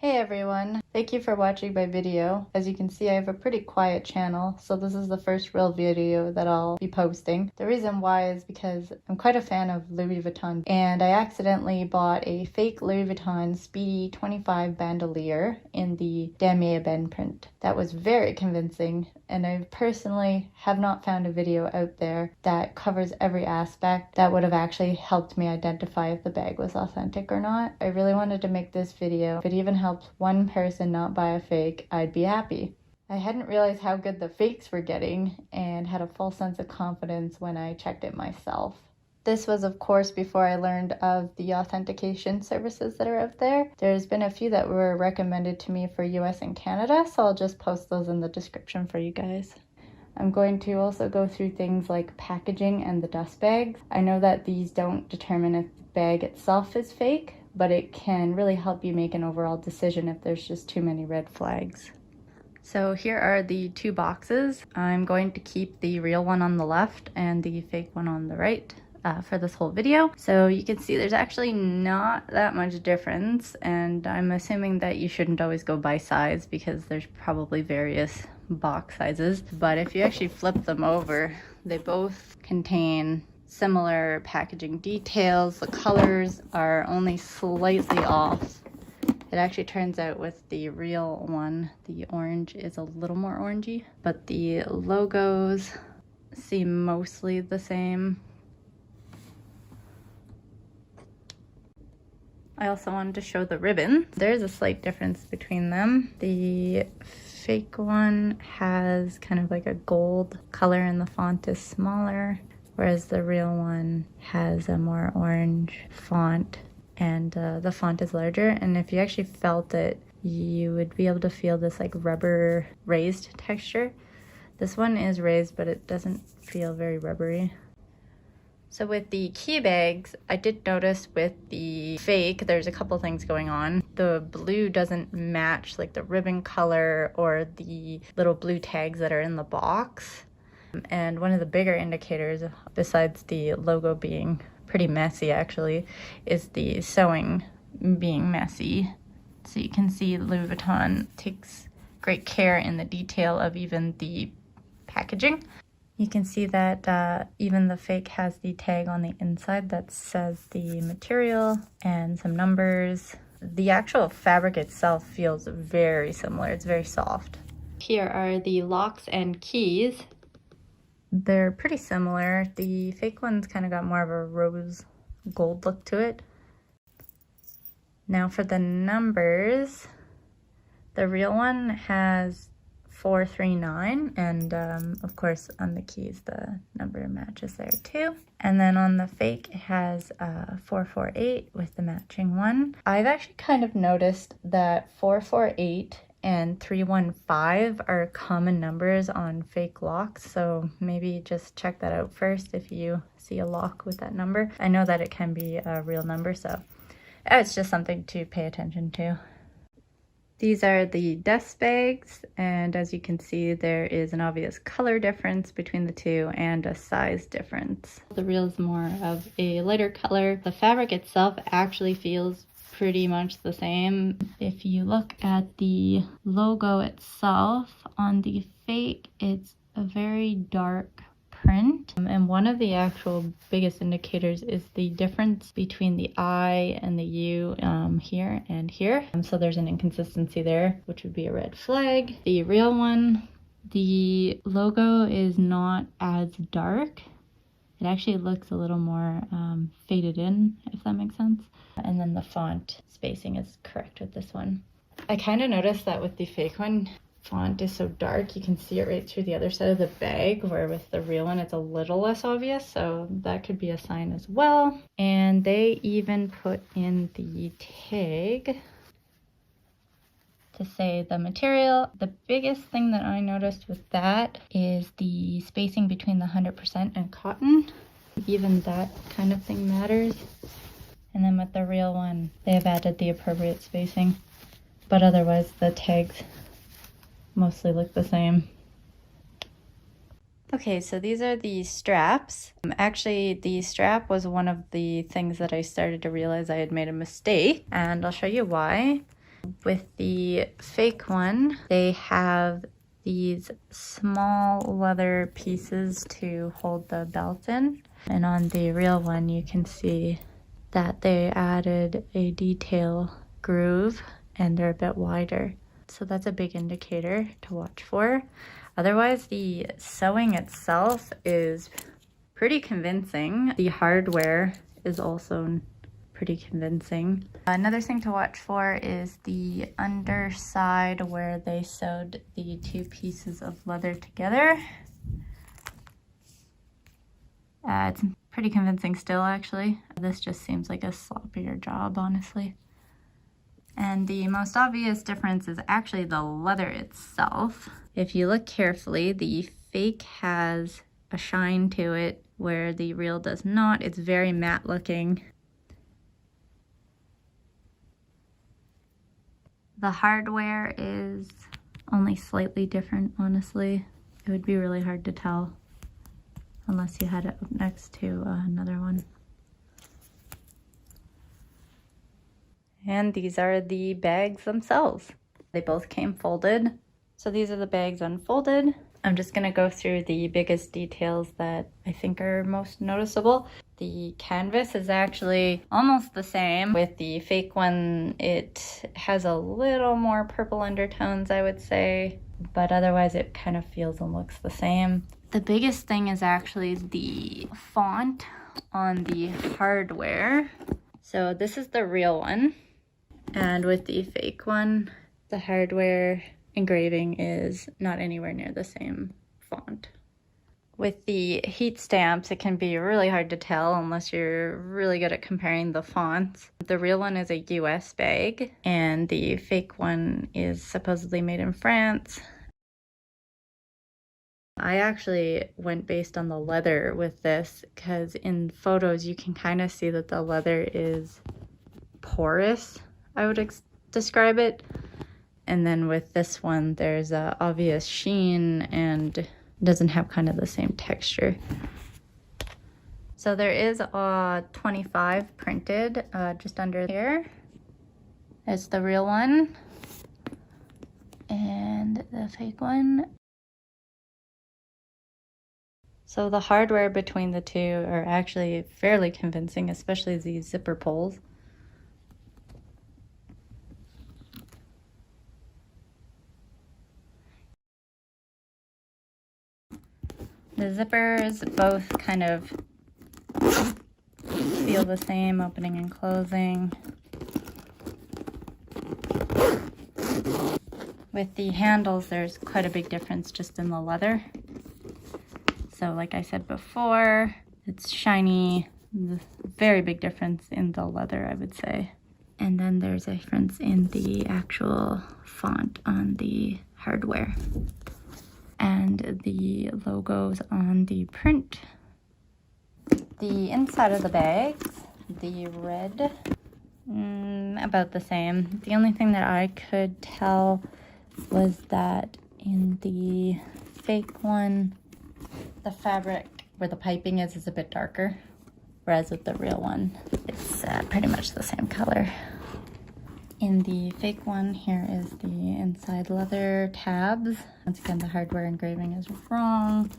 Hey everyone, thank you for watching my video. As you can see, I have a pretty quiet channel, so this is the first real video that I'll be posting. The reason why is because I'm quite a fan of Louis Vuitton, and I accidentally bought a fake Louis Vuitton Speedy 25 bandolier in the Damier Ebene print. That was very convincing, and I personally have not found a video out there that covers every aspect that would have actually helped me identify if the bag was authentic or not. I really wanted to make this video. If it even helped one person not buy a fake, I'd be happy. I hadn't realized how good the fakes were getting and had a full sense of confidence when I checked it myself. This was, of course, before I learned of the authentication services that are out there. There's been a few that were recommended to me for US and Canada, so I'll just post those in the description for you guys. I'm going to also go through things like packaging and the dust bags. I know that these don't determine if the bag itself is fake, but it can really help you make an overall decision if there's just too many red flags. So here are the two boxes. I'm going to keep the real one on the left and the fake one on the right for this whole video. So you can see there's actually not that much difference, and I'm assuming that you shouldn't always go by size because there's probably various box sizes. But if you actually flip them over, they both contain similar packaging details. The colors are only slightly off. It actually turns out with the real one, the orange is a little more orangey, but the logos seem mostly the same. I also wanted to show the ribbon. There's a slight difference between them. The fake one has kind of like a gold color and the font is smaller, whereas the real one has a more orange font and the font is larger. And if you actually felt it, you would be able to feel this like rubber raised texture. This one is raised, but it doesn't feel very rubbery. So with the key bags, I did notice with the fake, there's a couple things going on. The blue doesn't match like the ribbon color or the little blue tags that are in the box. And one of the bigger indicators, besides the logo being pretty messy actually, is the sewing being messy. So you can see Louis Vuitton takes great care in the detail of even the packaging. You can see that even the fake has the tag on the inside that says the material and some numbers. The actual fabric itself feels very similar. It's very soft. Here are the locks and keys. They're pretty similar. The fake one's kind of got more of a rose gold look to it. Now for the numbers, the real one has 439, and of course on the keys the number matches there too. And then on the fake it has 448 with the matching one. I've actually kind of noticed that 448 and 315 are common numbers on fake locks, so maybe just check that out first if you see a lock with that number. I know that it can be a real number, so it's just something to pay attention to. These are the dust bags, and as you can see, there is an obvious color difference between the two and a size difference. The real is more of a lighter color. The fabric itself actually feels pretty much the same. If you look at the logo itself, on the fake, it's a very dark print, and one of the actual biggest indicators is the difference between the I and the U here and here. So there's an inconsistency there, which would be a red flag. The real one, the logo is not as dark. It actually looks a little more faded in, if that makes sense. And then the font spacing is correct with this one. I kind of noticed that with the fake one, font is so dark you can see it right through the other side of the bag, where with the real one it's a little less obvious, so that could be a sign as well. And they even put in the tag to say the material. The biggest thing that I noticed with that is the spacing between the 100% and cotton. Even that kind of thing matters. And then with the real one, they have added the appropriate spacing, but otherwise the tags mostly look the same. Okay, so these are the straps. Actually, the strap was one of the things that I started to realize I had made a mistake, and I'll show you why. With the fake one, they have these small leather pieces to hold the belt in. And on the real one, you can see that they added a detail groove and they're a bit wider. So that's a big indicator to watch for. Otherwise, the sewing itself is pretty convincing. The hardware is also pretty convincing. Another thing to watch for is the underside where they sewed the two pieces of leather together. It's pretty convincing still, actually. This just seems like a sloppier job, honestly. And the most obvious difference is actually the leather itself. If you look carefully, the fake has a shine to it where the real does not. It's very matte looking. The hardware is only slightly different, honestly. It would be really hard to tell unless you had it up next to another one. And these are the bags themselves. They both came folded. So these are the bags unfolded. I'm just gonna go through the biggest details that I think are most noticeable. The canvas is actually almost the same. With the fake one, it has a little more purple undertones, I would say, but otherwise it kind of feels and looks the same. The biggest thing is actually the font on the hardware. So this is the real one, and with the fake one, the hardware engraving is not anywhere near the same font. With the heat stamps, it can be really hard to tell unless you're really good at comparing the fonts. The real one is a US bag, and the fake one is supposedly made in France. I actually went based on the leather with this because in photos you can kind of see that the leather is porous, I would describe it. And then with this one, there's a obvious sheen and doesn't have kind of the same texture. So there is a 25 printed just under here. It's the real one and the fake one. So the hardware between the two are actually fairly convincing, especially these zipper pulls. The zippers both kind of feel the same, opening and closing. With the handles, there's quite a big difference just in the leather. So like I said before, it's shiny, very big difference in the leather, I would say. And then there's a difference in the actual font on the hardware and the logos on the print. The inside of the bags, the red, about the same. The only thing that I could tell was that in the fake one, the fabric where the piping is a bit darker, whereas with the real one, it's pretty much the same color. In the fake one, here is the inside leather tabs. Once again, the hardware engraving is wrong,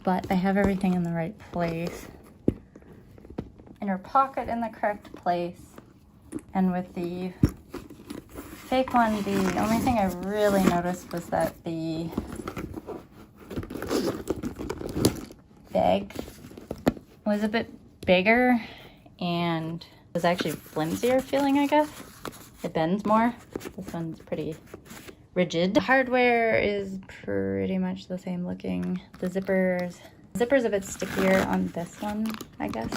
but I have everything in the right place. Inner pocket in the correct place. And with the fake one, the only thing I really noticed was that the bag was a bit bigger and was actually flimsier feeling, I guess. It bends more. This one's pretty rigid. The hardware is pretty much the same looking. The zipper's a bit stickier on this one, I guess.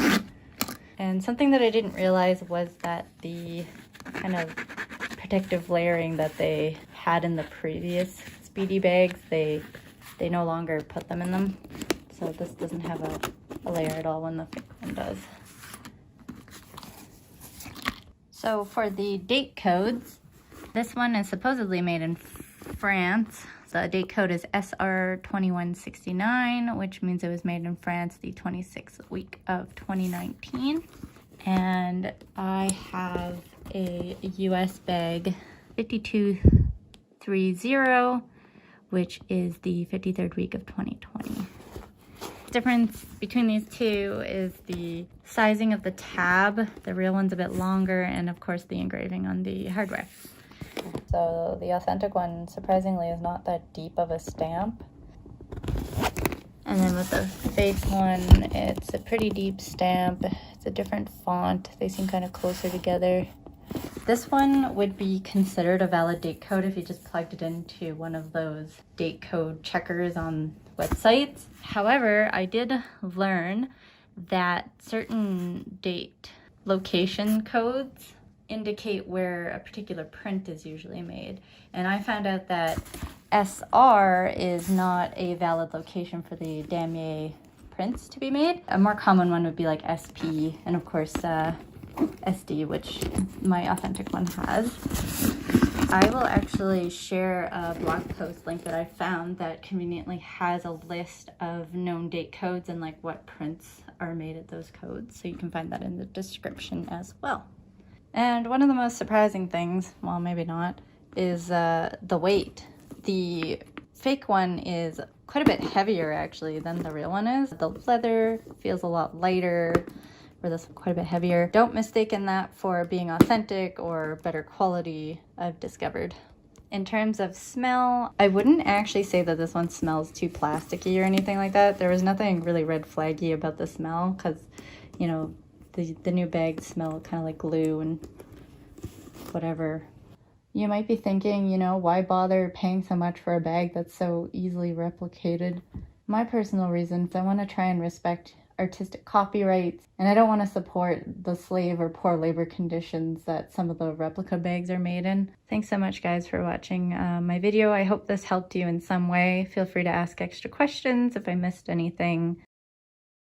And something that I didn't realize was that the kind of protective layering that they had in the previous Speedy bags, they no longer put them in them. So this doesn't have a layer at all when the fake one does. So for the date codes, this one is supposedly made in France. The date code is SR2169, which means it was made in France the 26th week of 2019. And I have a US bag 5230, which is the 53rd week of 2020. Difference between these two is the sizing of the tab. The real one's a bit longer, and of course the engraving on the hardware. So the authentic one, surprisingly, is not that deep of a stamp. And then with the fake one, it's a pretty deep stamp. It's a different font. They seem kind of closer together. This one would be considered a valid date code if you just plugged it into one of those date code checkers on websites. However, I did learn that certain date location codes indicate where a particular print is usually made. And I found out that SR is not a valid location for the Damier prints to be made. A more common one would be like SP, and of course SD, which my authentic one has. I will actually share a blog post link that I found that conveniently has a list of known date codes and like what prints are made at those codes. So you can find that in the description as well. And one of the most surprising things, well, maybe not, is the weight. The fake one is quite a bit heavier actually than the real one is. The leather feels a lot lighter, where this is quite a bit heavier. Don't mistake that for being authentic or better quality, I've discovered. In terms of smell, I wouldn't actually say that this one smells too plasticky or anything like that. There was nothing really red flaggy about the smell because, you know, the new bags smell kind of like glue and whatever. You might be thinking, you know, why bother paying so much for a bag that's so easily replicated? My personal reason is I want to try and respect artistic copyrights, and I don't want to support the slave or poor labor conditions that some of the replica bags are made in. Thanks so much guys for watching my video. I hope this helped you in some way. Feel free to ask extra questions if I missed anything.